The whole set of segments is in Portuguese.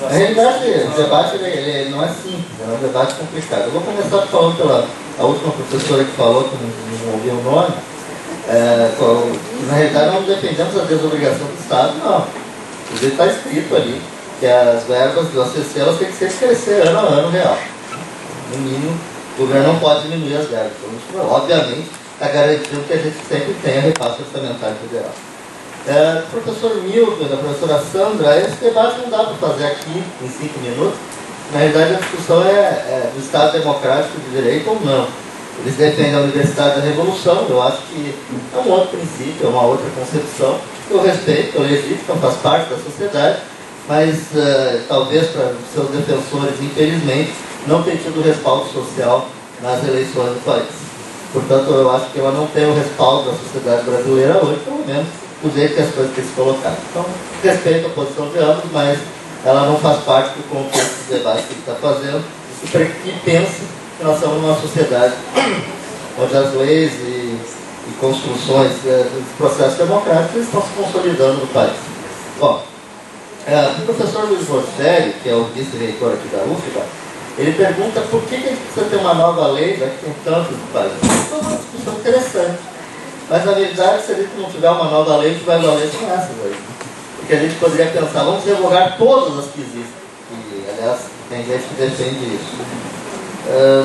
Na realidade, o debate ele não é simples, é um debate complicado. Eu vou começar falando pela a última professora que falou, que não ouviu o nome. Na realidade, nós defendemos a desobrigação do Estado, não. Inclusive está escrito ali que as verbas do ACC elas têm que sempre crescer ano a ano real. No mínimo, o governo não pode diminuir as verbas. Então, obviamente, está garantindo que a gente sempre tenha repasse orçamentário federal. Do professor Milton e da professora Sandra, esse debate não dá para fazer aqui em 5 minutos. Na realidade, a discussão é do Estado Democrático de Direito ou não. Eles defendem a Universidade da Revolução, eu acho que é um outro princípio, é uma outra concepção. Eu respeito, eu legítimo, faz parte da sociedade, mas talvez para seus defensores, infelizmente, não tem tido respaldo social nas eleições do país. Portanto, eu acho que ela não tem o respaldo da sociedade brasileira hoje, pelo menos do jeito que as coisas têm se colocado. Então, respeito a posição de ambos, mas ela não faz parte do contexto do debate que ele está fazendo e pensa que nós somos numa sociedade onde as leis e construções dos processos democráticos estão se consolidando no país. Bom, o professor Luiz Rosselli, que é o vice-reitor aqui da UFBA, ele pergunta por que a gente precisa ter uma nova lei, já que tem tantos no país. Então, é uma discussão interessante. Mas, na verdade, se a gente não tiver uma nova lei, a gente vai valer com essas aí. Porque a gente poderia pensar, vamos revogar todas as que existem. E, aliás, tem gente que defende isso.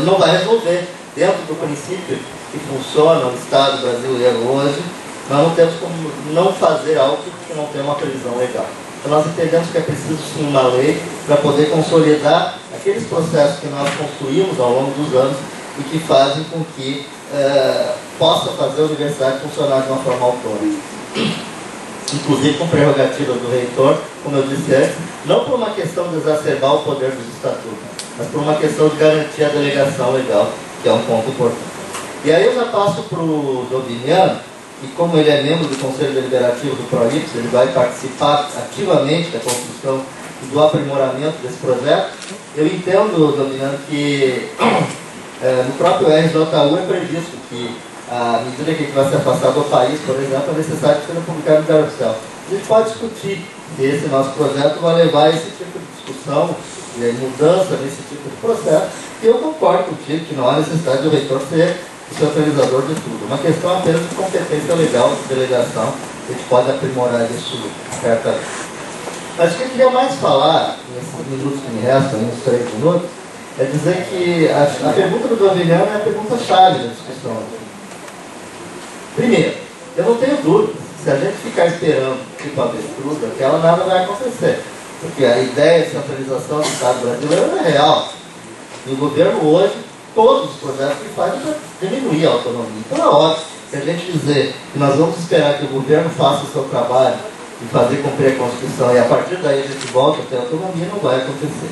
Não vai resolver. Dentro do princípio que funciona o Estado brasileiro hoje, nós não temos como não fazer algo que não tem uma previsão legal. Então, nós entendemos que é preciso sim uma lei para poder consolidar aqueles processos que nós construímos ao longo dos anos e que fazem com que possa fazer a universidade funcionar de uma forma autônoma. Inclusive com prerrogativas do reitor, como eu disse antes, não por uma questão de exacerbar o poder dos estatutos, mas por uma questão de garantir a delegação legal, que é um ponto importante. E aí eu já passo para o Joviniano, e como ele é membro do Conselho Deliberativo do PROIPS, ele vai participar ativamente da construção e do aprimoramento desse projeto. Eu entendo, Joviniano, que no próprio RJU é previsto que, à medida que a gente vai se afastar do país, por exemplo, é necessário que seja publicado no Diário Oficial. A gente pode discutir se esse nosso projeto vai levar a esse tipo de discussão, mudança nesse tipo de processo, e eu concordo contigo que não há necessidade do reitor ser o centralizador de tudo. Uma questão apenas de competência legal, de delegação, a gente pode aprimorar isso certamente. Acho que eu queria mais falar, nesses minutos que me restam, uns 3 minutos, é dizer que a pergunta do Joviniano é a pergunta-chave da discussão. Primeiro, eu não tenho dúvida, se a gente ficar esperando tipo avestruz daquela, nada vai acontecer. Porque a ideia de centralização do Estado brasileiro é real. E o governo hoje, todos os projetos que faz para diminuir a autonomia. Então é óbvio que a gente dizer que nós vamos esperar que o governo faça o seu trabalho e fazer cumprir a Constituição e a partir daí a gente volta a ter autonomia, não vai acontecer.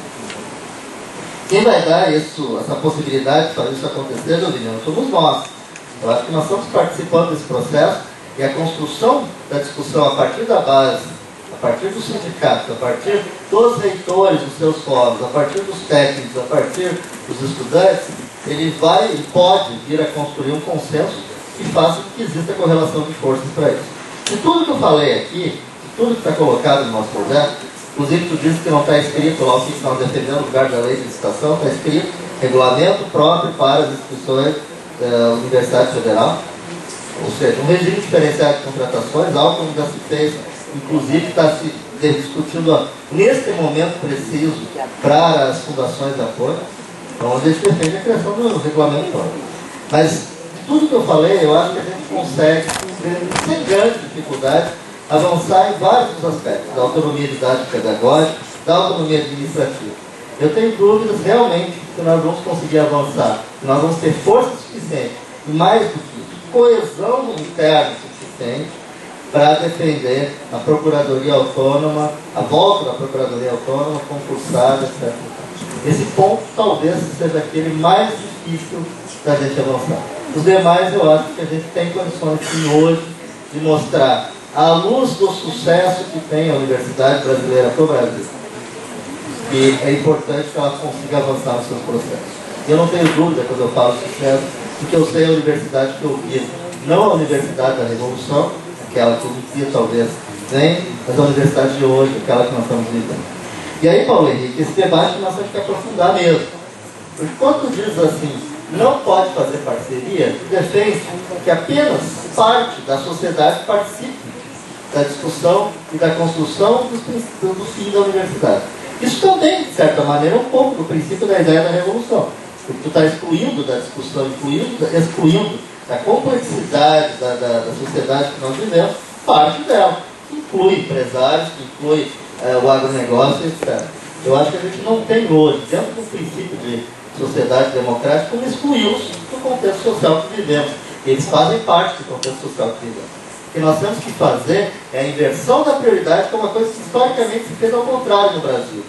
Quem vai dar essa possibilidade de fazer isso acontecer, Joviniano, somos nós. Eu acho que nós estamos participando desse processo e a construção da discussão a partir da base, a partir dos sindicatos, a partir dos reitores dos seus fóruns, a partir dos técnicos, a partir dos estudantes, ele vai e pode vir a construir um consenso que faça com que exista correlação de forças para isso. E tudo que eu falei aqui, tudo que está colocado no nosso projeto, inclusive tu disse que não está escrito lá o que nós defendemos no lugar da lei de licitação, está escrito regulamento próprio para as instituições da Universidade Federal, ou seja, um regime diferenciado de contratações, algo que já se fez, inclusive está se discutindo neste momento preciso para as fundações de apoio, onde a gente defende a criação do regulamento próprio. Mas tudo que eu falei, eu acho que a gente consegue, sem grande dificuldade, avançar em vários dos aspectos, da autonomia didática pedagógica, da autonomia administrativa. Eu tenho dúvidas realmente que nós vamos conseguir avançar, que nós vamos ter força suficiente, e mais do que isso, coesão interna suficiente para defender a Procuradoria Autônoma, a volta da Procuradoria Autônoma, concursada, etc. Esse ponto talvez seja aquele mais difícil da gente avançar. Os demais eu acho que a gente tem condições sim, hoje de mostrar à luz do sucesso que tem a Universidade Brasileira para o Brasil. E é importante que ela consiga avançar nos seus processos. Eu não tenho dúvida quando eu falo sucesso, porque eu sei a universidade que eu fiz, não a Universidade da Revolução, aquela que eu via talvez nem as universidades de hoje, aquela que nós estamos vivendo. E aí, Paulo Henrique, esse debate nós temos que aprofundar mesmo. Porque quando tu diz assim, não pode fazer parceria, tu defende que apenas parte da sociedade participe da discussão e da construção do fim da universidade. Isso também, de certa maneira, é um pouco do princípio da ideia da revolução. Porque tu está excluindo da discussão, excluindo da complexidade da sociedade que nós vivemos, parte dela, que inclui empresários, que inclui o agronegócio, etc. Eu acho que a gente não tem hoje, dentro do princípio de sociedade democrática, como excluí-los do contexto social que vivemos. Eles fazem parte do contexto social que vivemos. O que nós temos que fazer é a inversão da prioridade, que é uma coisa que historicamente se fez ao contrário no Brasil,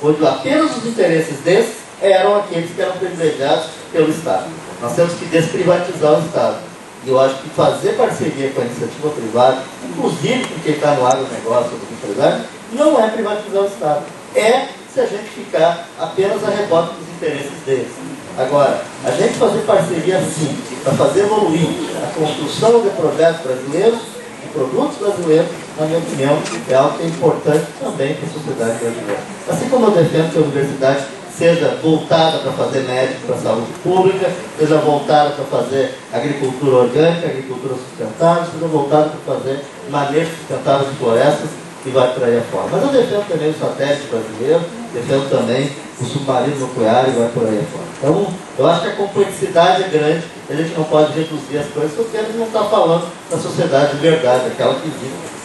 onde apenas os interesses desses eram aqueles que eram privilegiados pelo Estado. Nós temos que desprivatizar o Estado. E eu acho que fazer parceria com a iniciativa privada, inclusive porque está no agronegócio dos empresários, não é privatizar o Estado. É se a gente ficar apenas a rebote dos interesses deles. Agora, a gente fazer parceria assim, para fazer evoluir a construção de projetos brasileiros, de produtos brasileiros, na minha opinião, é algo que é importante também para a sociedade brasileira. Assim como eu defendo que a universidade seja voltada para fazer médico para a saúde pública, seja voltada para fazer agricultura orgânica, agricultura sustentável, seja voltada para fazer manejo sustentável de florestas, e vai por aí afora. Mas eu defendo também o satélite brasileiro, defendo também o submarino nuclear e vai por aí afora. Então, eu acho que a complexidade é grande, a gente não pode reduzir as coisas, porque a gente não está falando da sociedade de verdade, aquela que existe.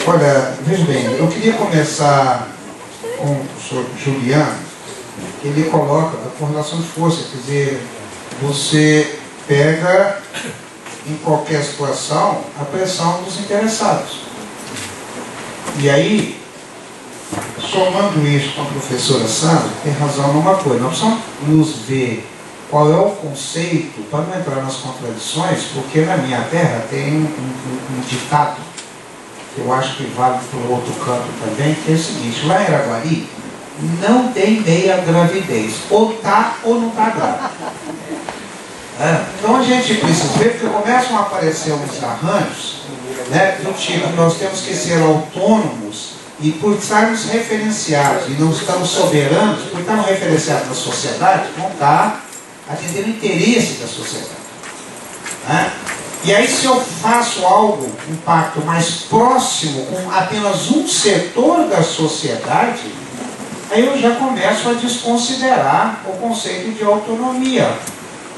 Olha, veja bem, eu queria começar com o senhor Juliano, que ele coloca a correlação de força, quer dizer, você pega em qualquer situação a pressão dos interessados. E aí, somando isso com a professora Sandra, tem razão numa coisa, nós precisamos nos ver qual é o conceito, para não entrar nas contradições, porque na minha terra tem um ditado, que eu acho que vale para o outro canto também, que é o seguinte: lá em Araguari não tem meia gravidez, ou tá ou não está grávida. Então a gente precisa ver, porque começam a aparecer uns arranjos, né, do tipo, nós temos que ser autônomos, e por estarmos referenciados e não estamos soberanos, por estarmos referenciados na sociedade, vão estar atendendo o interesse da sociedade. E aí, se eu faço algo, um pacto mais próximo com apenas um setor da sociedade, aí eu já começo a desconsiderar o conceito de autonomia.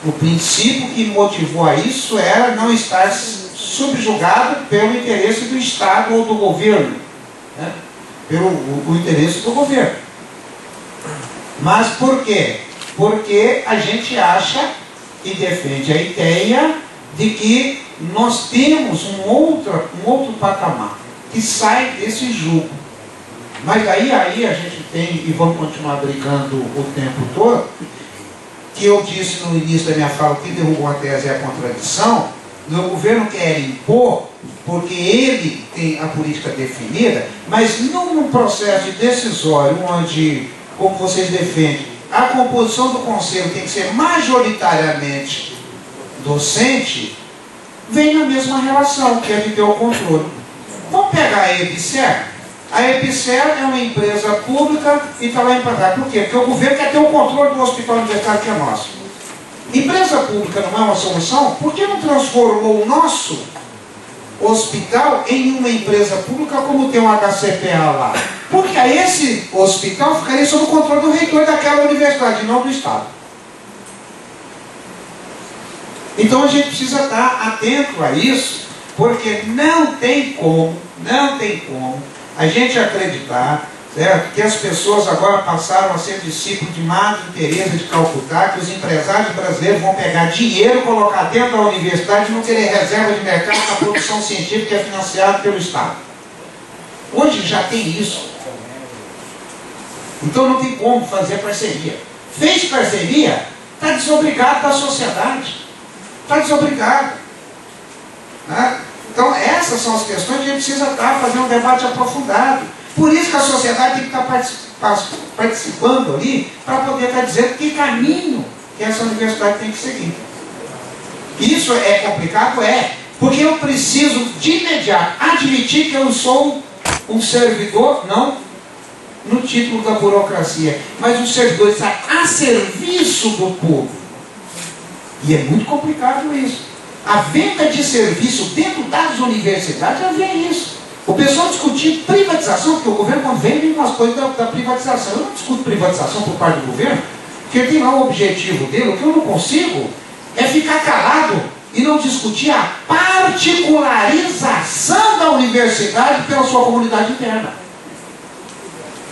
O princípio que motivou a isso era não estar subjugado pelo interesse do Estado ou do governo, né? Pelo interesse do governo. Mas por quê? Porque a gente acha e defende a ideia de que nós temos um outro patamar que sai desse jugo. Mas aí a gente tem, e vamos continuar brigando o tempo todo, que eu disse no início da minha fala, que derrubou a tese é a contradição. O governo quer impor, porque ele tem a política definida, mas não num processo decisório, onde, como vocês defendem, a composição do conselho tem que ser majoritariamente docente, vem na mesma relação, que é de ter o controle. Vamos pegar a EBSER. A EBSER é uma empresa pública e está lá em pagar. Por quê? Porque o governo quer ter o controle do hospital universitário, que é nosso. Empresa pública não é uma solução? Por que não transformou o nosso hospital em uma empresa pública, como tem um HCPA lá? Porque aí esse hospital ficaria sob o controle do reitor daquela universidade, não do Estado. Então a gente precisa estar atento a isso, porque não tem como a gente acreditar, certo, que as pessoas agora passaram a ser discípulos de Madre Teresa de Calcutá, que os empresários brasileiros vão pegar dinheiro, colocar dentro da universidade e não querer reserva de mercado para a produção científica que é financiada pelo Estado. Hoje já tem isso. Então não tem como fazer parceria. Fez parceria, está desobrigado da sociedade. Está desobrigado. Né? Então essas são as questões que a gente precisa estar fazendo um debate aprofundado. Por isso que a sociedade tem que estar participando ali para poder estar dizendo que caminho que essa universidade tem que seguir. Isso é complicado? É. Porque eu preciso de imediato admitir que eu sou um servidor, não no título da burocracia, mas um servidor está a serviço do povo. E é muito complicado isso. A venda de serviço dentro das universidades já vem isso. O pessoal discutir privatização, porque o governo quando vem umas coisas da privatização. Eu não discuto privatização por parte do governo, porque tem lá o objetivo dele. O que eu não consigo é ficar calado e não discutir a particularização da universidade pela sua comunidade interna.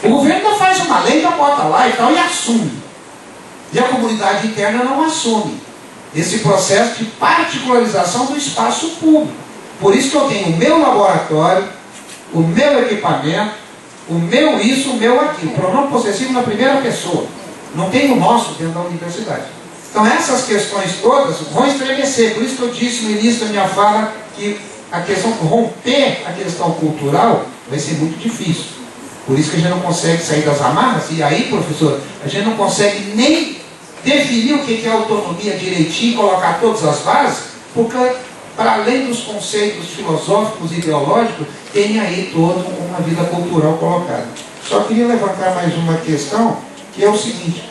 O governo ainda faz uma lei, ainda bota lá e tal, e assume. E a comunidade interna não assume esse processo de particularização do espaço público. Por isso que eu tenho o meu laboratório, o meu equipamento, o meu isso, o meu aquilo. Pronome possessivo na primeira pessoa. Não tem o nosso dentro da universidade. Então essas questões todas vão estremecer. Por isso que eu disse no início da minha fala que a questão de romper a questão cultural vai ser muito difícil. Por isso que a gente não consegue sair das amarras. E aí, professor, a gente não consegue nem definir o que é autonomia direitinho, colocar todas as bases, porque para além dos conceitos filosóficos e ideológicos, tem aí toda uma vida cultural colocada. Só queria levantar mais uma questão, que é o seguinte: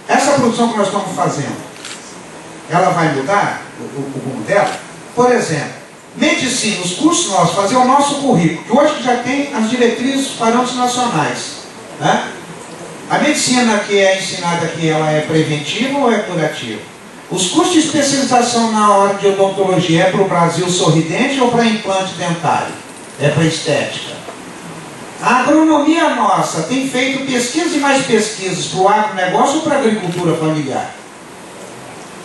essa produção que nós estamos fazendo, ela vai mudar o rumo dela? Por exemplo, medicina, os cursos nossos, fazer o nosso currículo, que hoje já tem as diretrizes, os parâmetros nacionais, né? A medicina que é ensinada aqui, ela é preventiva ou é curativa? Os cursos de especialização na hora de odontologia é para o Brasil sorridente ou para implante dentário? É para estética. A agronomia nossa tem feito pesquisas e mais pesquisas para o agronegócio ou para a agricultura familiar?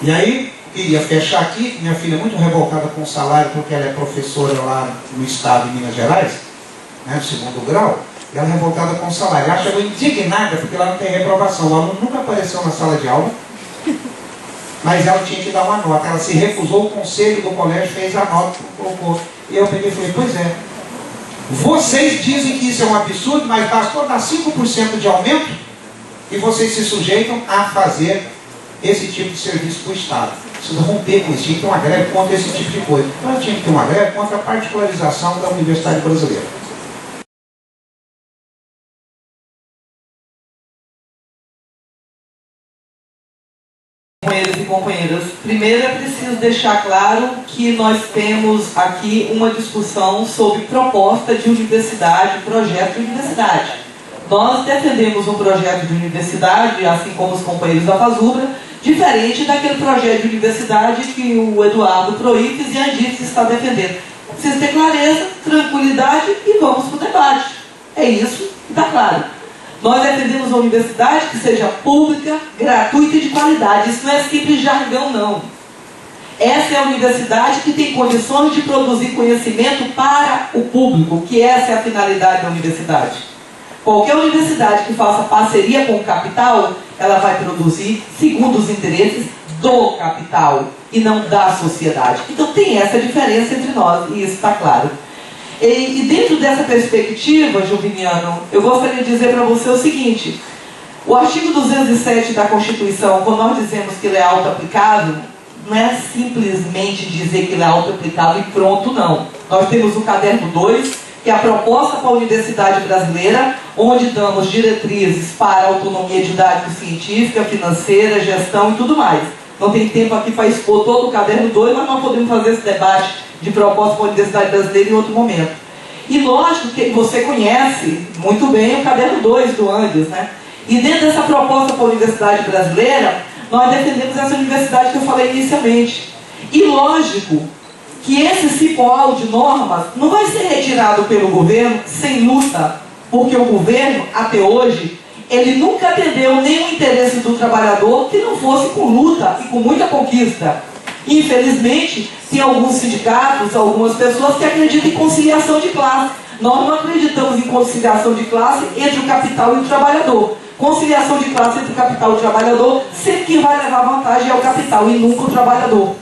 E aí, queria fechar aqui, minha filha é muito revoltada com o salário, porque ela é professora lá no estado de Minas Gerais, né, do 2º grau, e ela é revoltada com o salário. Ela chegou indignada porque ela não tem reprovação. O aluno nunca apareceu na sala de aula, mas ela tinha que dar uma nota. Ela se recusou, o conselho do colégio fez a nota, colocou. E eu peguei e falei, pois é, vocês dizem que isso é um absurdo, mas bastou dar 5% de aumento e vocês se sujeitam a fazer esse tipo de serviço para o Estado. Precisa romper com isso, tinha que ter uma greve contra esse tipo de coisa. Então tinha que ter uma greve contra a particularização da Universidade Brasileira. Companheiros e companheiras, primeiro é preciso deixar claro que nós temos aqui uma discussão sobre proposta de universidade, projeto de universidade. Nós defendemos um projeto de universidade, assim como os companheiros da FASUBRA, diferente daquele projeto de universidade que o Eduardo Proítes e a Andifes está defendendo. Precisa ter clareza, tranquilidade e vamos para o debate. É isso que está claro. Nós defendemos uma universidade que seja pública, gratuita e de qualidade. Isso não é simples jargão, não. Essa é a universidade que tem condições de produzir conhecimento para o público, que essa é a finalidade da universidade. Qualquer universidade que faça parceria com o capital, ela vai produzir segundo os interesses do capital e não da sociedade. Então tem essa diferença entre nós, e isso está claro. E dentro dessa perspectiva, Juviniano, eu gostaria de dizer para você o seguinte: o artigo 207 da Constituição, quando nós dizemos que ele é auto-aplicável, não é simplesmente dizer que ele é auto-aplicável e pronto, não. Nós temos o caderno 2, que é a proposta para a Universidade Brasileira, onde damos diretrizes para a autonomia didático-científica, financeira, gestão e tudo mais. Não tem tempo aqui para expor todo o caderno 2, mas nós podemos fazer esse debate de proposta para a Universidade Brasileira em outro momento. E lógico que você conhece muito bem o caderno 2 do Andes, né? E dentro dessa proposta para a Universidade Brasileira, nós defendemos essa universidade que eu falei inicialmente. E lógico que esse cipoal de normas não vai ser retirado pelo governo sem luta, porque o governo, até hoje, ele nunca atendeu nenhum interesse do trabalhador que não fosse com luta e com muita conquista. Infelizmente, tem alguns sindicatos, algumas pessoas que acreditam em conciliação de classe. Nós não acreditamos em conciliação de classe entre o capital e o trabalhador. Conciliação de classe entre o capital e o trabalhador, sempre quem vai levar vantagem é o capital e nunca o trabalhador.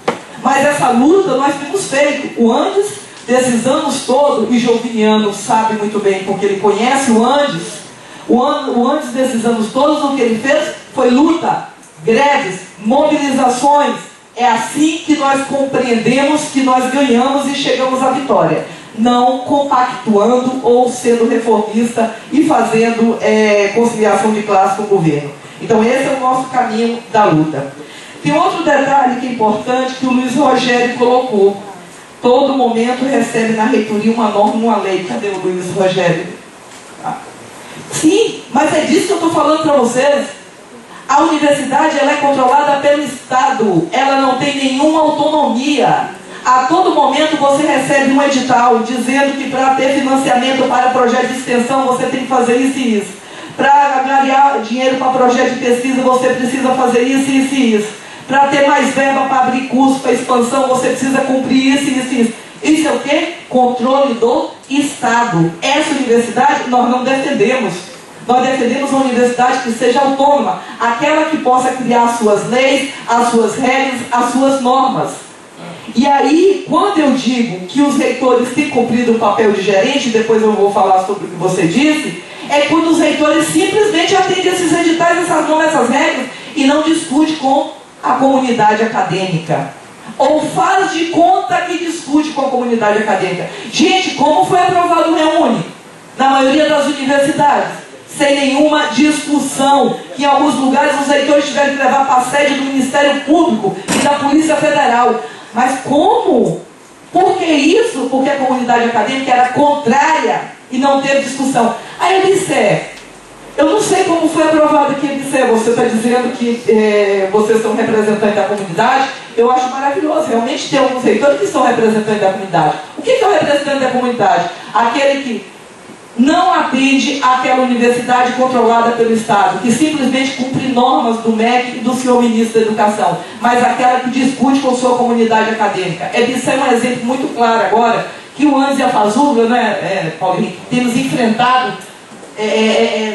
Mas essa luta nós temos feito. O Andes desses anos todos, e Joviniano sabe muito bem, porque ele conhece o Andes, o Andes desses anos todos, o que ele fez foi luta, greves, mobilizações. É assim que nós compreendemos que nós ganhamos e chegamos à vitória. Não compactuando ou sendo reformista e fazendo conciliação de classe com o governo. Então esse é o nosso caminho da luta. Tem outro detalhe que é importante, que o Luiz Rogério colocou. Todo momento recebe na reitoria uma norma, uma lei. Cadê o Luiz Rogério? Sim, mas é disso que eu estou falando para vocês. A universidade, ela é controlada pelo Estado. Ela não tem nenhuma autonomia. A todo momento você recebe um edital dizendo que para ter financiamento para projeto de extensão você tem que fazer isso e isso. Para ganhar dinheiro para projeto de pesquisa você precisa fazer isso, isso e isso. Para ter mais verba para abrir curso, para expansão, você precisa cumprir isso, isso e isso. Isso é o quê? Controle do Estado. Essa universidade nós não defendemos. Nós defendemos uma universidade que seja autônoma, aquela que possa criar as suas leis, as suas regras, as suas normas. E aí, quando eu digo que os reitores têm cumprido o papel de gerente, depois eu vou falar sobre o que você disse, é quando os reitores simplesmente atendem esses editais, essas normas, essas regras, e não discute com a comunidade acadêmica. Ou faz de conta que discute com a comunidade acadêmica. Gente, como foi aprovado o Reúne? Na maioria das universidades. Sem nenhuma discussão, que em alguns lugares os reitores tiveram que levar para a sede do Ministério Público e da Polícia Federal. Mas como? Por que isso? Porque a comunidade acadêmica era contrária e não teve discussão. A EBSER, eu não sei como foi aprovado aqui a EBSER, você está dizendo que vocês são representantes da comunidade, eu acho maravilhoso, realmente tem alguns reitores que são representantes da comunidade. O que é o representante da comunidade? Aquele que não atende àquela universidade controlada pelo Estado, que simplesmente cumpre normas do MEC e do senhor ministro da Educação, mas aquela que discute com sua comunidade acadêmica. Isso é um exemplo muito claro agora, que o Andes e a Fazula, né, Paulo Henrique, temos enfrentado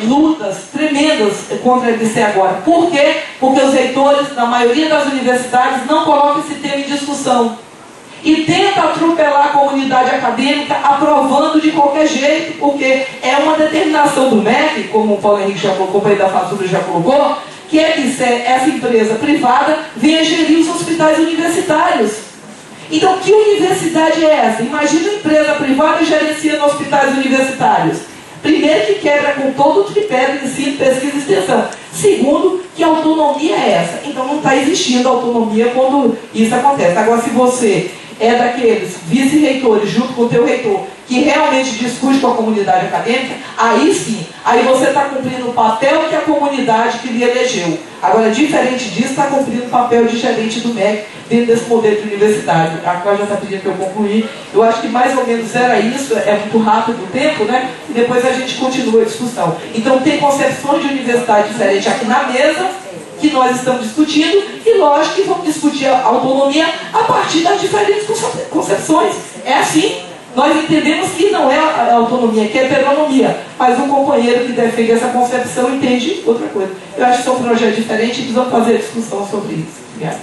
lutas tremendas contra a EBC agora. Por quê? Porque os reitores, na maioria das universidades, não colocam esse tema em discussão. E tenta atropelar a comunidade acadêmica aprovando de qualquer jeito, porque é uma determinação do MEC, como o Paulo Henrique já colocou, o companheiro da Fazula já colocou, que é que essa empresa privada venha gerir os hospitais universitários. Então, que universidade é essa? Imagina uma empresa privada gerenciando hospitais universitários. Primeiro, que quebra com todo o tripé de ensino, pesquisa e extensão. Segundo, que autonomia é essa? Então não está existindo autonomia quando isso acontece. Agora, se você é daqueles vice-reitores, junto com o teu reitor, que realmente discute com a comunidade acadêmica, aí sim, aí você está cumprindo o papel que a comunidade que lhe elegeu. Agora, diferente disso, está cumprindo o papel de gerente do MEC dentro desse modelo de universidade. A qual já está pedindo que eu concluir. Eu acho que mais ou menos era isso, é muito rápido o tempo, né? E depois a gente continua a discussão. Então, tem concepções de universidade diferentes aqui na mesa, que nós estamos discutindo, e lógico que vamos discutir a autonomia a partir das diferentes concepções. É assim. Nós entendemos que não é a autonomia, que é a heteronomia, mas um companheiro que defende essa concepção entende outra coisa. Eu acho que são projetos diferentes e precisamos fazer discussão sobre isso. Obrigada.